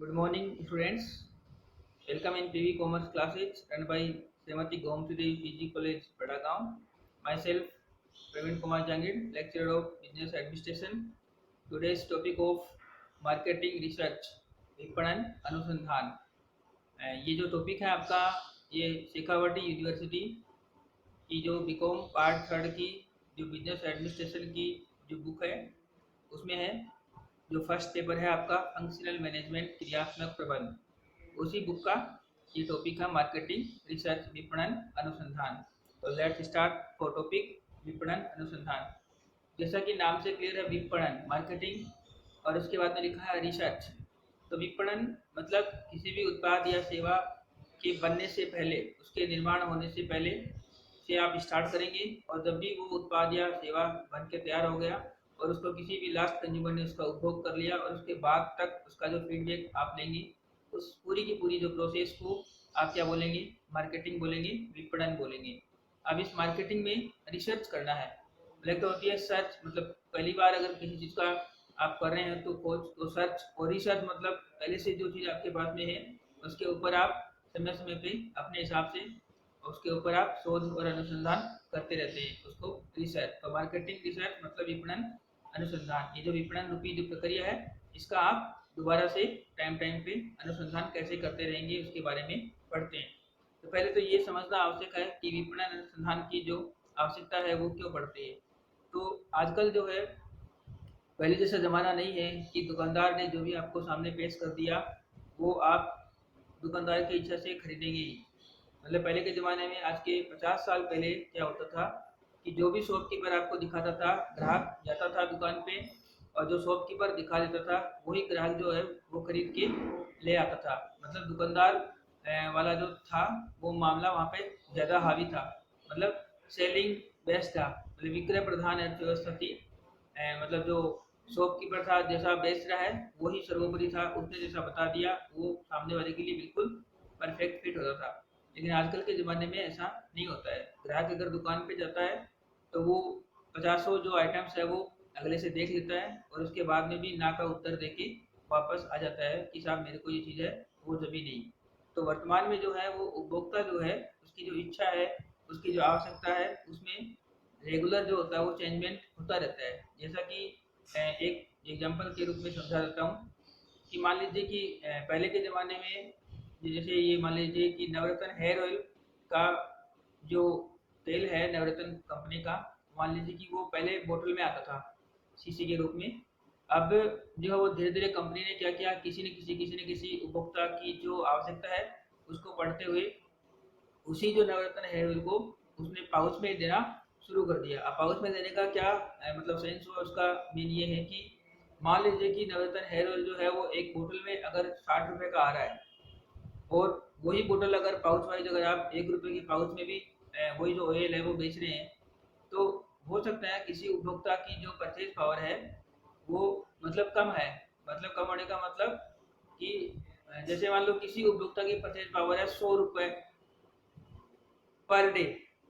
Good morning, students. Welcome in PV Commerce classes run by Srimati Gomti PG College, Padagaon. Myself, Praveen Kumar Jangid, lecturer of Business Administration. Today's topic of marketing research, विपणन अनुसंधान। ये जो topic है आपका, ये Shekhawati university की जो BCom part third की जो बिजनेस एडमिनिस्ट्रेशन की जो बुक है उसमें है। जो फर्स्ट पेपर है आपका फंक्शनल मैनेजमेंट क्रियात्मक प्रबंध, उसी बुक का ये टॉपिक है मार्केटिंग रिसर्च विपणन अनुसंधान। तो लेट्स स्टार्ट फॉर टॉपिक विपणन अनुसंधान। जैसा कि नाम से क्लियर है, विपणन मार्केटिंग और उसके बाद में लिखा है रिसर्च। तो विपणन मतलब किसी भी उत्पाद या सेवा के बनने से पहले, उसके निर्माण होने से पहले से आप स्टार्ट करेंगे, और जब भी वो उत्पाद या सेवा बन के तैयार हो गया और उसको किसी भी लास्ट कंज्यूमर ने उसका उपभोग कर लिया और उसके बाद तक उसका जो फीडबैक आप लेंगे, उस पूरी की पूरी जो प्रोसेस को आप क्या बोलेंगे, मार्केटिंग बोलेंगे, विपणन बोलेंगे। अब इस मार्केटिंग में रिसर्च करना है। पहले तो होती है सर्च, मतलब पहली बार अगर किसी चीज़ का आप कर रहे हैं तो खोज, तो सर्च। और रिसर्च मतलब पहले से जो चीज़ आपके पास में है उसके ऊपर आप समय समय पे अपने हिसाब से उसके ऊपर आप शोध और अनुसंधान करते रहते हैं, उसको रिसर्च। तो मार्केटिंग रिसर्च मतलब विपणन अनुसंधान। ये जो विपणन रूपी जो प्रक्रिया है, इसका आप दोबारा से टाइम टाइम पे अनुसंधान कैसे करते रहेंगे उसके बारे में पढ़ते हैं। तो पहले तो ये समझना आवश्यक है कि विपणन अनुसंधान की जो आवश्यकता है वो क्यों पड़ती है। तो आजकल जो है, पहले जैसा ज़माना नहीं है कि दुकानदार ने जो भी आपको सामने पेश कर दिया वो आप दुकानदार की इच्छा से खरीदेंगे ही। मतलब पहले के ज़माने में, आज के 50 साल पहले क्या होता था कि जो भी शॉपकीपर आपको दिखाता था, ग्राहक जाता था दुकान पे और जो शॉपकीपर दिखा देता था वही ग्राहक जो है वो खरीद के ले आता था। मतलब दुकानदार वाला जो था वो मामला वहाँ पे ज़्यादा हावी था। मतलब सेलिंग बेस्ट था, मतलब विक्रय प्रधान अर्थव्यवस्था थी। मतलब जो शॉपकीपर था जैसा बेच रहा है वही सर्वोपरि था, उसने जैसा बता दिया वो सामने वाले के लिए बिल्कुल परफेक्ट फिट होता था। लेकिन आजकल के ज़माने में ऐसा नहीं होता है। ग्राहक अगर दुकान पे जाता है तो वो पचासों जो आइटम्स है वो अगले से देख लेता है और उसके बाद में भी ना का उत्तर देके वापस आ जाता है कि साहब मेरे को ये चीज़ है वो जमी नहीं। तो वर्तमान में जो है वो उपभोक्ता जो है उसकी जो इच्छा है, उसकी जो आवश्यकता है, उसमें रेगुलर जो होता है वो चेंजमेंट होता रहता है। जैसा कि एक एग्जांपल के रूप में समझा देता हूँ कि मान लीजिए कि पहले के ज़माने में जैसे ये मान लीजिए कि नवरत्न हेयर ऑयल का जो तेल है, नवरत्न कंपनी का, मान लीजिए कि वो पहले बोतल में आता था शीशी के रूप में। अब जो है वो धीरे धीरे कंपनी ने क्या किया, किसी न किसी उपभोक्ता की जो आवश्यकता है उसको पढ़ते हुए उसी जो नवरत्न हेयर ऑयल को उसने पाउच में देना शुरू कर दिया। अब पाउच में देने का क्या मतलब सेंस हुआ उसका, मीन ये है कि मान लीजिए कि नवरत्न हेयर ऑयल जो है वो एक बोतल में अगर 60 रुपए का आ रहा है, और वही बोतल अगर पाउच वाइज अगर आप 1 रुपए की पाउच में भी वही जो ऑयल है वो बेच रहे हैं, तो हो सकता है किसी उपभोक्ता की जो परचेज पावर है वो मतलब कम है। मतलब कम होने का मतलब कि जैसे मान लो किसी उपभोक्ता की परचेज पावर है 100 रुपए पर डे,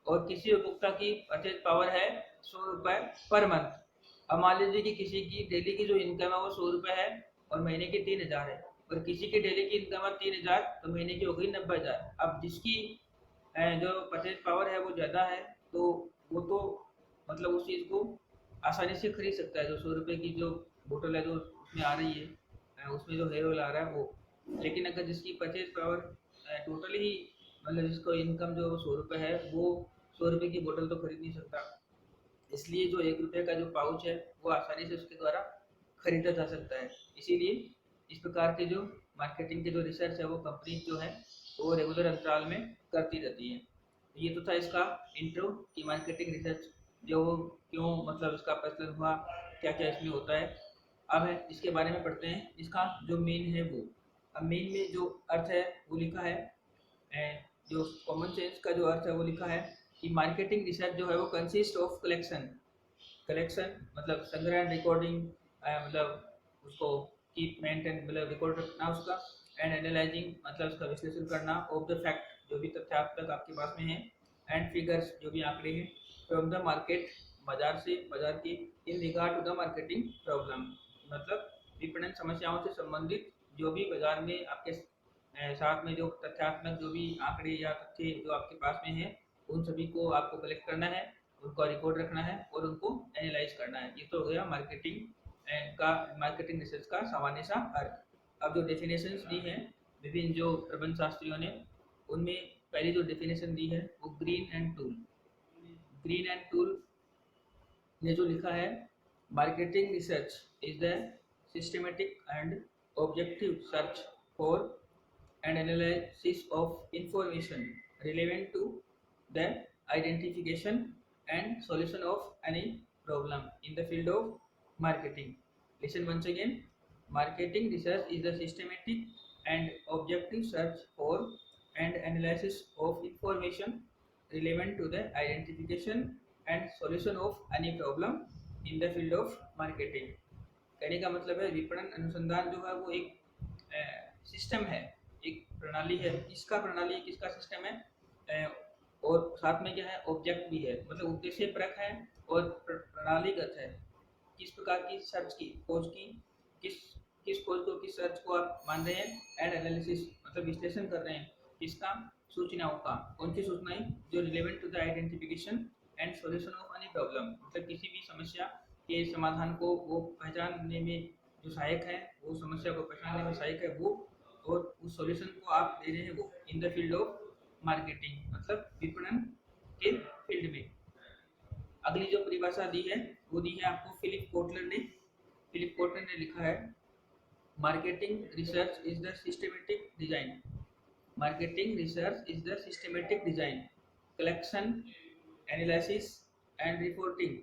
और किसी उपभोक्ता की परचेज पावर है 100 रुपए पर मंथ। अब मान लीजिए कि किसी की डेली की जो इनकम है वो 100 रुपए है और महीने की 3,000 है, और किसी की डेली की इनकम है 3,000 तो महीने की हो गई 90,000। अब जिसकी जो परचेज पावर है वो ज़्यादा है, तो वो तो मतलब उस चीज़ को आसानी से खरीद सकता है। जो 100 रुपए की जो बोतल है जो उसमें आ रही है, उसमें जो हेयर ऑयल आ रहा है वो। लेकिन अगर जिसकी परचेज पावर टोटली ही, मतलब जिसको इनकम जो 100 रुपये है, वो 100 रुपये की बोतल तो खरीद नहीं सकता। इसलिए जो 1 रुपये का जो पाउच है वो आसानी से उसके द्वारा खरीदा जा सकता है। इसीलिए इस प्रकार के जो मार्केटिंग के जो रिसर्च है वो कंपनी जो है वो रेगुलर अंतराल में करती रहती है। ये तो था इसका इंट्रो कि मार्केटिंग रिसर्च जो क्यों, मतलब इसका प्रचलन हुआ, क्या क्या इसमें होता है। अब है इसके बारे में पढ़ते हैं, इसका जो मेन है वो। अब मेन में जो अर्थ है वो लिखा है, जो कॉमन सेंस का जो अर्थ है वो लिखा है कि मार्केटिंग रिसर्च जो है वो कंसिस्ट ऑफ कलेक्शन। कलेक्शन मतलब संग्रहण, रिकॉर्डिंग, मतलब उसको कीप मेंटेन, मतलब रिकॉर्ड रखना उसका। एंड एनालाइजिंग मतलब उसका विश्लेषण करना। ऑफ द फैक्ट जो भी तथ्य आप तक आपके पास में है। एंड फिगर्स जो भी आंकड़े हैं। फ्रॉम द मार्केट बाजार से, बाजार की। In regard to the marketing problem मतलब विपणन समस्याओं से संबंधित जो भी बाजार में आपके साथ में जो तथ्यात्मक जो भी आंकड़े या तथ्य जो आपके पास में है, उन सभी को आपको कलेक्ट करना है, उनको रिकॉर्ड रखना है और उनको एनालाइज करना है। ये तो हो गया मार्केटिंग रिसर्च का सामान्य सा अर्थ। अब जो डेफिनेशंस दी हैं विभिन्न जो प्रबंध शास्त्रियों ने, उनमें पहली जो डेफिनेशन दी है वो ग्रीन एंड टूल ने जो लिखा है, marketing research is the systematic and objective search for and analysis of information relevant to the identification and solution of any problem in the field of marketing. Listen once again. Marketing research is the systematic and objective search for and analysis of information relevant to the identification and solution of any problem in the field of marketing. कहने का मतलब है विपणन अनुसंधान जो है वो एक सिस्टम है, एक प्रणाली है। किसका सिस्टम है और साथ में क्या है, ऑब्जेक्ट भी है, मतलब उद्देश्य परक है और प्रणालीगत है। किस प्रकार की सर्च की खोज की, किस खोज को, किस सर्च को आप मान रहे हैं, एंड एनालिसिस मतलब विश्लेषण कर रहे हैं किसका, सूचनाओं का। कौन सी सूचनाएं, जो relevant to the identification and solution of any problem, मतलब किसी भी समस्या के समाधान को वो पहचानने में जो सहायक है, वो समस्या को पहचानने में सहायक है वो, और उस सॉल्यूशन को आप दे रहे हैं वो in the field of marketing, मतलब विपणन के फील्ड में। अगली जो परिभाषा दी है वो दी है आपको फिलिप कोटलर ने लिखा है, marketing research is the systematic design, collection, analysis and reporting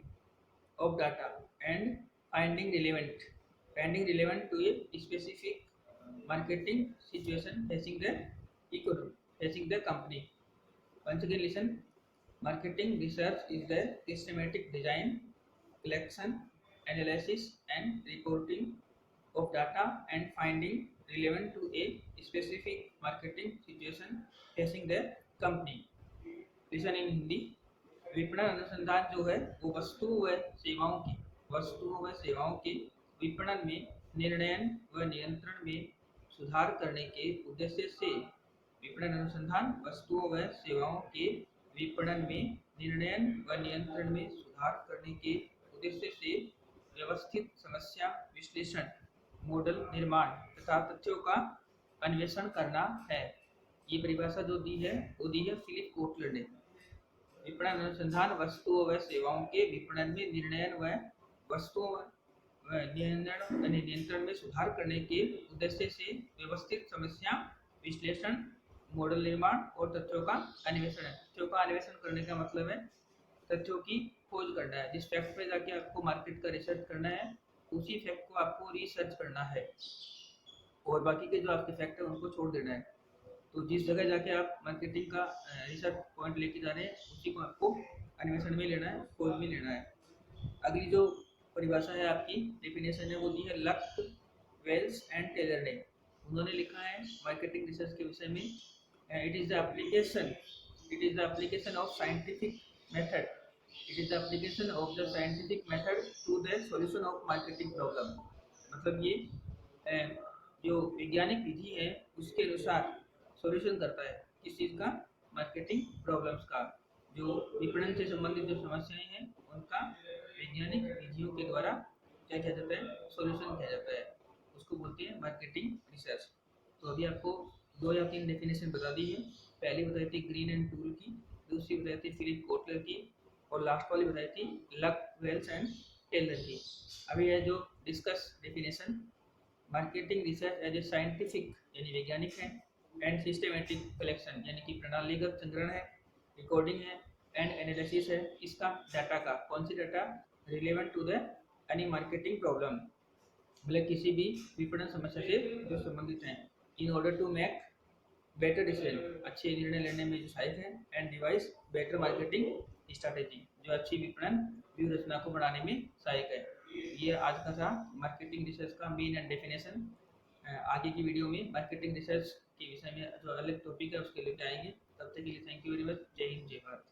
of data and finding relevant to a specific marketing situation facing the company. Once again listen. Marketing research is the systematic design, collection, analysis and reporting of data and finding relevant to a specific marketing situation facing the company. Listen in Hindi. विपणन अनुसंधान जो है वो वस्तुओं व सेवाओं के विपणन में निर्णयन व नियंत्रण में सुधार करने के उद्देश्य से, विपणन अनुसंधान वस्तुओं व सेवाओं के विपणन में निर्णयन व नियंत्रण में सुधार करने के उद्देश्य से व्यवस्थित समस्या विश्लेषण, मॉडल निर्माण तथा तथ्यों का अन्वेषण करना है। ये परिभाषा जो दी है वो दी है फिलिप कोटलर ने। विपणन अनुसंधान वस्तुओं व सेवाओं के विपणन में निर्णयन व वस्तुओं व नियंत्रण में सुधार करने के उद्देश्य से व्यवस्थित समस्या विश्लेषण, मॉडल निर्माण और तथ्यों का अन्वेषण है। तथ्यों का अन्वेषण करने का मतलब है तथ्यों की खोज करना है। जिस फैक्ट पे जाके आपको मार्केट का रिसर्च करना है, उसी फैक्ट को आपको रिसर्च करना है और बाकी के जो आपके फैक्ट है उनको छोड़ देना है। तो जिस जगह जाके आप मार्केटिंग का रिसर्च पॉइंट लेके जा रहे हैं, उसी को आपको अन्वेषण में लेना है, खोज में लेना है। अगली जो परिभाषा है आपकी डेफिनेशन है वो दी है लक, वेल्स एंड टेलर ने। उन्होंने लिखा है मार्केटिंग रिसर्च के विषय में, it is the application of scientific method to the solution of marketing problem। मतलब ये जो वैज्ञानिक विधि है उसके अनुसार सॉल्यूशन करता है किस चीज़ का, मार्केटिंग प्रॉब्लम्स का। जो विपणन से संबंधित जो समस्याएं हैं उनका वैज्ञानिक विधियों के द्वारा क्या किया जाता है, सॉल्यूशन किया जाता है, उसको बोलते हैं मार्केटिंग रिसर्च। तो अभी आपको 2 या 3 डेफिनेशन बता दी है। पहली बताई थी ग्रीन एंड टूल की, दूसरी बताई थी फिलिप कोटलर की, और लास्ट वाली बताई थी लक, वेल्स एंड टेलर की। अभी है जो discuss definition, marketing research as a scientific यानी वैज्ञानिक है, एंड सिस्टमेटिक कलेक्शन यानी कि प्रणालीगत संग्रहण है, रिकॉर्डिंग है, एंड एनालिसिस है इसका, डाटा का। कौन सी data, relevant to the any marketing problem, मतलब किसी भी विपणन समस्या से जो संबंधित हैं। In order to make better decision, अच्छे निर्णय लेने में जो सहायक है, and devise better marketing strategy, जो अच्छी विपणन व्यूह रचना को बढ़ाने में सहायक है। ये आज का था मार्केटिंग रिसर्च का मेन एंड डेफिनेशन। आगे की वीडियो में मार्केटिंग रिसर्च के विषय में जो अलग टॉपिक है उसके लेके आएंगे। तब तक के लिए थैंक यू वेरी मच। जय हिंद, जय भारत।